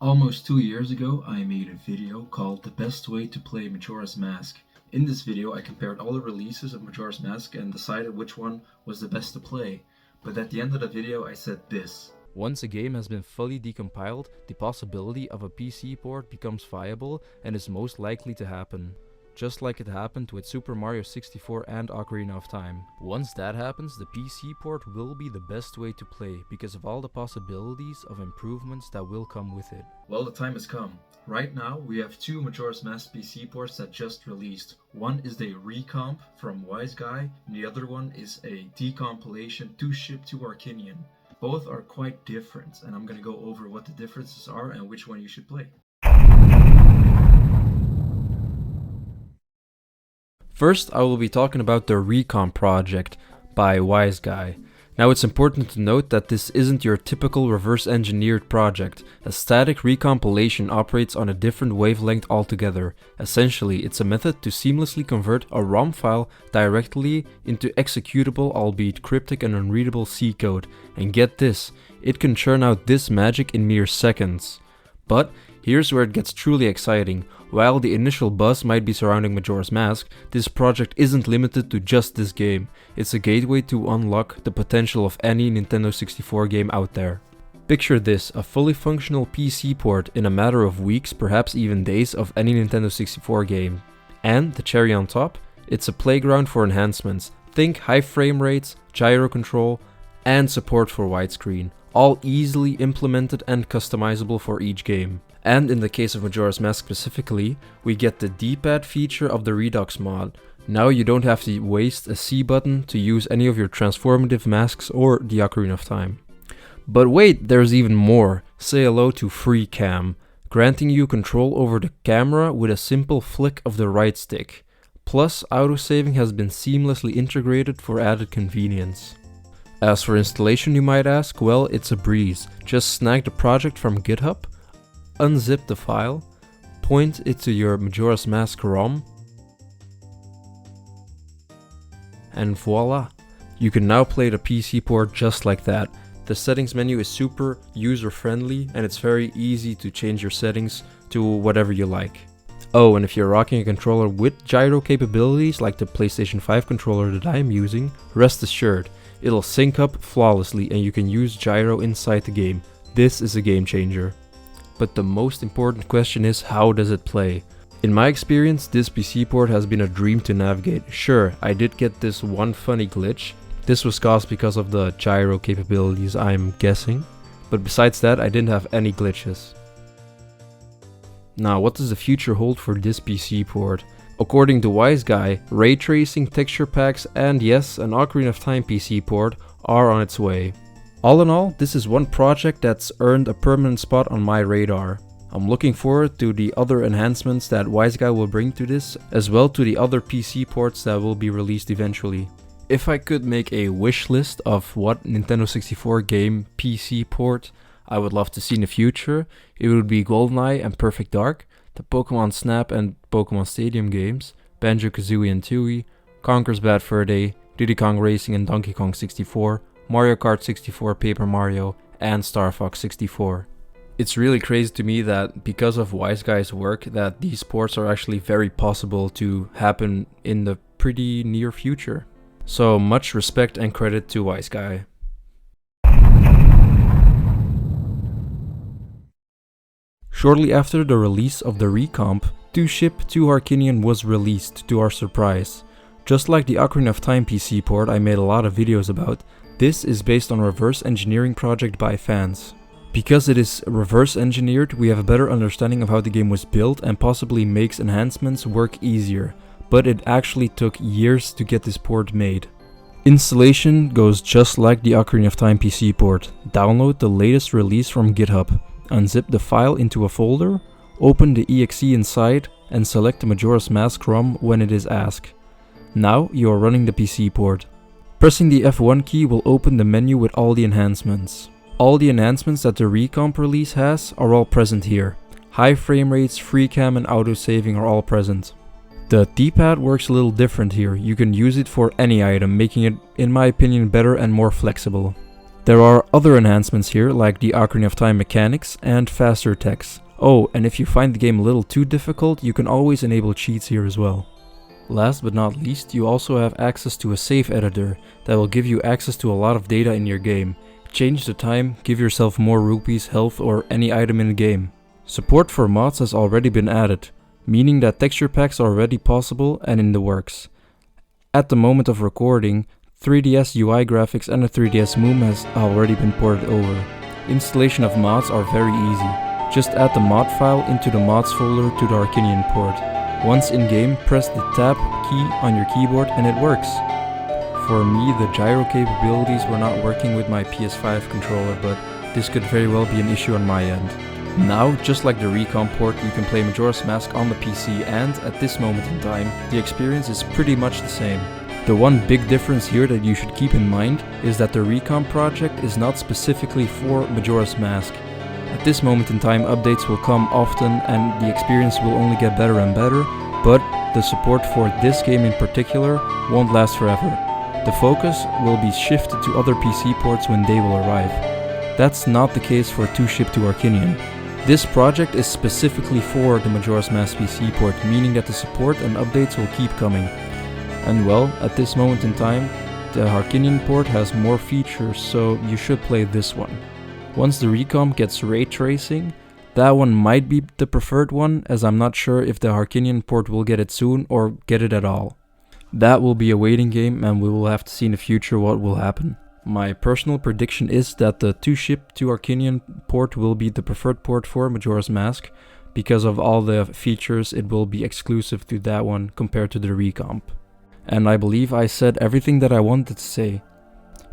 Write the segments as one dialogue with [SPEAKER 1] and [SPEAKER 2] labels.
[SPEAKER 1] Almost 2 years ago, I made a video called The Best Way to Play Majora's Mask. In this video, I compared all the releases of Majora's Mask and decided which one was the best to play. But at the end of the video, I said this.
[SPEAKER 2] Once a game has been fully decompiled, the possibility of a PC port becomes viable and is most likely to happen. Just like it happened with Super Mario 64 and Ocarina of Time. Once that happens, the PC port will be the best way to play because of all the possibilities of improvements that will come with it.
[SPEAKER 1] Well, the time has come. Right now, we have two Majora's Mask PC ports that just released. One is the RECOMP from Wise Guy, and the other one is a decompilation to ship to Harkinian. Both are quite different, and I'm gonna go over what the differences are and which one you should play.
[SPEAKER 2] First, I will be talking about the RECOMP project by Wise Guy. Now it's important to note that this isn't your typical reverse engineered project. A static recompilation operates on a different wavelength altogether. Essentially, it's a method to seamlessly convert a ROM file directly into executable, albeit cryptic and unreadable C code. And get this, it can churn out this magic in mere seconds. But here's where it gets truly exciting. While the initial buzz might be surrounding Majora's Mask, this project isn't limited to just this game. It's a gateway to unlock the potential of any Nintendo 64 game out there. Picture this, a fully functional PC port in a matter of weeks, perhaps even days, of any Nintendo 64 game. And, the cherry on top, it's a playground for enhancements. Think high frame rates, gyro control, and support for widescreen. All easily implemented and customizable for each game. And in the case of Majora's Mask specifically, we get the D-pad feature of the Redux mod. Now you don't have to waste a C button to use any of your transformative masks or the Ocarina of Time. But wait, there's even more. Say hello to Free Cam, granting you control over the camera with a simple flick of the right stick. Plus, autosaving has been seamlessly integrated for added convenience. As for installation, you might ask, well, it's a breeze. Just snag the project from GitHub, unzip the file, point it to your Majora's Mask ROM, and voila! You can now play the PC port just like that. The settings menu is super user-friendly and it's very easy to change your settings to whatever you like. Oh, and if you're rocking a controller with gyro capabilities like the PlayStation 5 controller that I'm using, rest assured, it'll sync up flawlessly and you can use gyro inside the game. This is a game changer. But the most important question is, how does it play? In my experience, this PC port has been a dream to navigate. Sure, I did get this one funny glitch. This was caused because of the gyro capabilities, I'm guessing. But besides that, I didn't have any glitches. Now, what does the future hold for this PC port? According to Wise Guy, ray tracing, texture packs, and yes, an Ocarina of Time PC port are on its way. All in all, this is one project that's earned a permanent spot on my radar. I'm looking forward to the other enhancements that Wise Guy will bring to this, as well to the other PC ports that will be released eventually. If I could make a wish list of what Nintendo 64 game PC port I would love to see in the future, it would be GoldenEye and Perfect Dark, the Pokemon Snap and Pokemon Stadium games, Banjo-Kazooie and Tooie, Conker's Bad Fur Day, Diddy Kong Racing and Donkey Kong 64, Mario Kart 64, Paper Mario, and Star Fox 64. It's really crazy to me that because of Wise Guy's work that these ports are actually very possible to happen in the pretty near future. So much respect and credit to Wise Guy. Shortly after the release of the RECOMP, To Ship to Harkinian was released to our surprise. Just like the Ocarina of Time PC port I made a lot of videos about, this is based on a reverse engineering project by fans. Because it is reverse engineered, we have a better understanding of how the game was built and possibly makes enhancements work easier, but it actually took years to get this port made. Installation goes just like the Ocarina of Time PC port. Download the latest release from GitHub, unzip the file into a folder, open the exe inside, and select the Majora's Mask ROM when it is asked. Now you are running the PC port. Pressing the F1 key will open the menu with all the enhancements. All the enhancements that the RECOMP release has are all present here. High frame rates, free cam and autosaving are all present. The D-pad works a little different here. You can use it for any item, making it, in my opinion, better and more flexible. There are other enhancements here, like the Ocarina of Time mechanics and faster attacks. Oh, and if you find the game a little too difficult, you can always enable cheats here as well. Last but not least, you also have access to a save editor that will give you access to a lot of data in your game. Change the time, give yourself more rupees, health, or any item in the game. Support for mods has already been added, meaning that texture packs are already possible and in the works. At the moment of recording, 3DS UI graphics and a 3DS MOOM has already been ported over. Installation of mods are very easy. Just add the mod file into the mods folder to the Harkinian port. Once in game, press the tab key on your keyboard and it works. For me, the gyro capabilities were not working with my PS5 controller, but this could very well be an issue on my end. Now, just like the RECOMP port, you can play Majora's Mask on the PC, and at this moment in time, the experience is pretty much the same. The one big difference here that you should keep in mind is that the RECOMP project is not specifically for Majora's Mask. At this moment in time, updates will come often and the experience will only get better and better, but the support for this game in particular won't last forever. The focus will be shifted to other PC ports when they will arrive. That's not the case for 2 Ship to Harkinian. This project is specifically for the Majora's Mask PC port, meaning that the support and updates will keep coming. And well, at this moment in time, the Harkinian port has more features, so you should play this one. Once the RECOMP gets ray tracing, that one might be the preferred one, as I'm not sure if the Harkinian port will get it soon or get it at all. That will be a waiting game and we will have to see in the future what will happen. My personal prediction is that the 2 Ship to Harkinian port will be the preferred port for Majora's Mask. Because of all the features, it will be exclusive to that one compared to the RECOMP. And I believe I said everything that I wanted to say.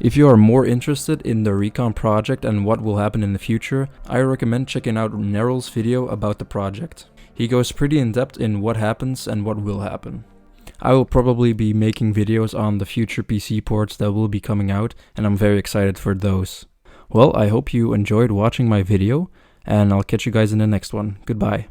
[SPEAKER 2] If you are more interested in the RECOMP project and what will happen in the future, I recommend checking out Neryl's video about the project. He goes pretty in depth in what happens and what will happen. I will probably be making videos on the future PC ports that will be coming out, and I'm very excited for those. Well, I hope you enjoyed watching my video, and I'll catch you guys in the next one. Goodbye.